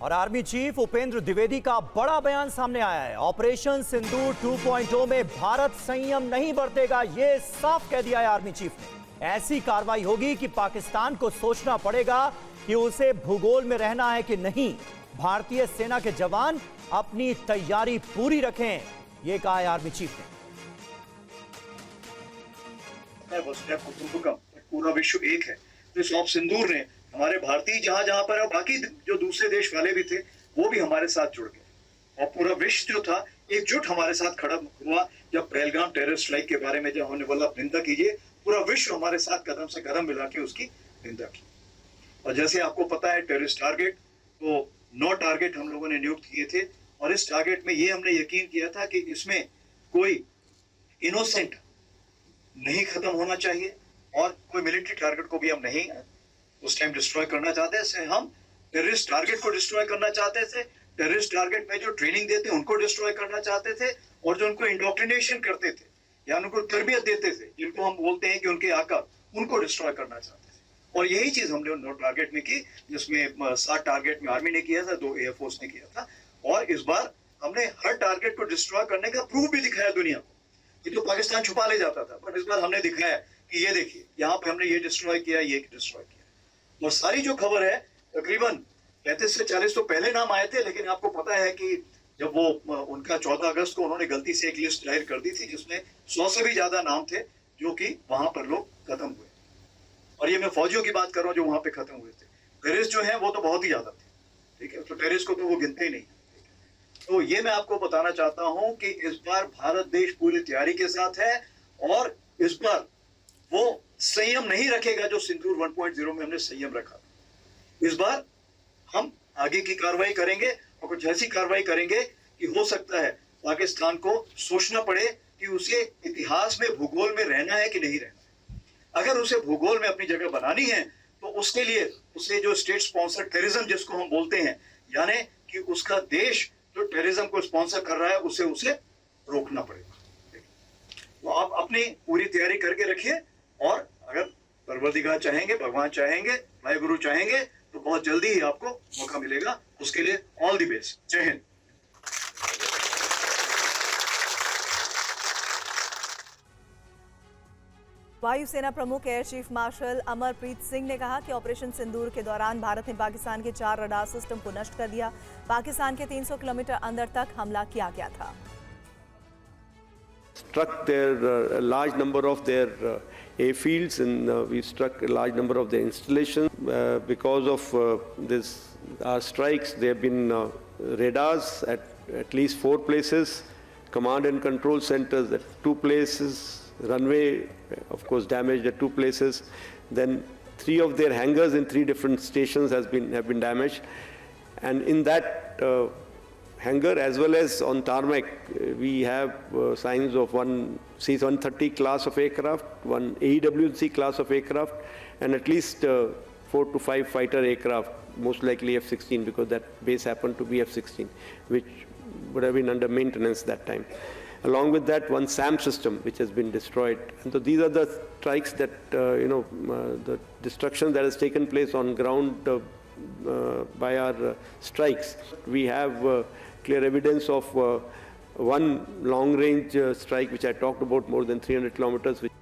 और army chief Upendra Dwivedi का बड़ा बयान सामने आया है। ऑपरेशन सिंदूर 2.0 में भारत संयम नहीं बरतेगा, यह साफ कह दिया है आर्मी चीफ ने। ऐसी कार्रवाई होगी कि पाकिस्तान को सोचना पड़ेगा कि उसे भूगोल में रहना है कि नहीं। भारतीय सेना के जवान अपनी तैयारी पूरी रखें, यह कहा है आर्मी चीफ ने। पूरा विश्व एक है। तो इस ऑप सिंदूर ने हमारे भारतीय जहां पर है, बाकी जो दूसरे देश वाले भी थे वो भी हमारे साथ जुड़ गए और पूरा विश्व जो था एकजुट हमारे साथ खड़ा हुआ। जब पहलगाम टेरर स्ट्राइक के बारे में जब हमने बोला निंदा कीजिए, पूरा विश्व हमारे साथ कदम से कदम मिला के उसकी निंदा की। और जैसे आपको पता है टेररिस्ट टारगेट तो 9 टारगेट हम लोगों ने नियुक्त किए थे और इस टारगेट में ये हमने यकीन किया था कि इसमें कोई इनोसेंट नहीं खत्म होना चाहिए और कोई मिलिट्री टारगेट को भी हम नहीं उस टाइम डिस्ट्रॉय करना चाहते थे। हम टेररिस्ट टारगेट को डिस्ट्रॉय करना चाहते थे, टेररिस्ट टारगेट में जो ट्रेनिंग देते उनको डिस्ट्रॉय करना चाहते थे और जो उनको इंडोक्ट्रिनेशन करते थे या उनको तरबियत देते थे, जिनको हम बोलते हैं कि उनके आका, उनको डिस्ट्रॉय करना चाहते थे। और यही चीज हमने 9 टारगेट में की, जिसमें 7 टारगेट में आर्मी ने किया था, 2 एयरफोर्स ने किया था। और इस बार हमने हर टारगेट को डिस्ट्रॉय करने का प्रूफ भी दिखाया दुनिया को। ये तो पाकिस्तान छुपा ले जाता था, बट इस बार हमने दिखाया कि ये देखिए यहाँ पे हमने ये डिस्ट्रॉय किया, ये डिस्ट्रॉय किया। और सारी जो खबर है तकरीबन 35 से 40 तो पहले नाम आए थे, लेकिन आपको पता है कि जब वो उनका 14 अगस्त को उन्होंने गलती से एक लिस्ट जाहिर कर दी थी जिसमें 100 से भी ज्यादा नाम थे जो कि वहां पर लोग खत्म हुए। और ये मैं फौजियों की बात कर रहा हूँ जो वहां पे खत्म हुए थे। टेररिस्ट जो है वो तो बहुत ही ज्यादा थे, ठीक है, तो टेररिस्ट को तो वो गिनते ही नहीं। तो ये मैं आपको बताना चाहता हूँ कि इस बार भारत देश पूरी तैयारी के साथ है और इस बार वो संयम नहीं रखेगा जो सिंदूर 1.0 में हमने संयम रखा। इस बार हम आगे की कार्रवाई करेंगे और कुछ ऐसी कार्रवाई करेंगे कि हो सकता है पाकिस्तान को सोचना पड़े कि उसे इतिहास में भूगोल में रहना है कि नहीं रहना है। अगर उसे भूगोल में अपनी जगह बनानी है तो उसके लिए उसे जो स्टेट स्पॉन्सर टेररिज्म जिसको हम बोलते हैं, यानी कि उसका देश जो टेररिज्म को स्पॉन्सर कर रहा है उसे रोकना पड़ेगा। तो आप अपनी पूरी तैयारी करके रखिए और अगर परवरदिगार चाहेंगे, भगवान चाहेंगे, भाई गुरु चाहेंगे तो बहुत जल्दी ही आपको मौका मिलेगा। उसके लिए ऑल द बेस्ट। जय हिंद। वायुसेना प्रमुख air chief marshal Amarpreet Singh ने कहा कि ऑपरेशन सिंदूर के दौरान भारत ने पाकिस्तान के 4 रडार सिस्टम को नष्ट कर दिया। पाकिस्तान के 300 किलोमीटर अंदर तक हमला किया गया था। Struck their large number of their airfields, and we struck a large number of their installations. Because of our strikes, there have been radars at least 4 places, command and control centers at 2 places, runway, of course, damaged at 2 places. Then 3 of their hangars in 3 different stations have been damaged, and in that hangar as well as on tarmac, we have signs of one C-130 class of aircraft, one AEW&C class of aircraft, and at least 4 to 5 fighter aircraft, most likely F-16, because that base happened to be F-16, which would have been under maintenance that time. Along with that, one SAM system, which has been destroyed. And so these are the strikes that, the destruction that has taken place on ground by our strikes. We have clear evidence of one long-range strike, which I talked about, more than 300 kilometers, which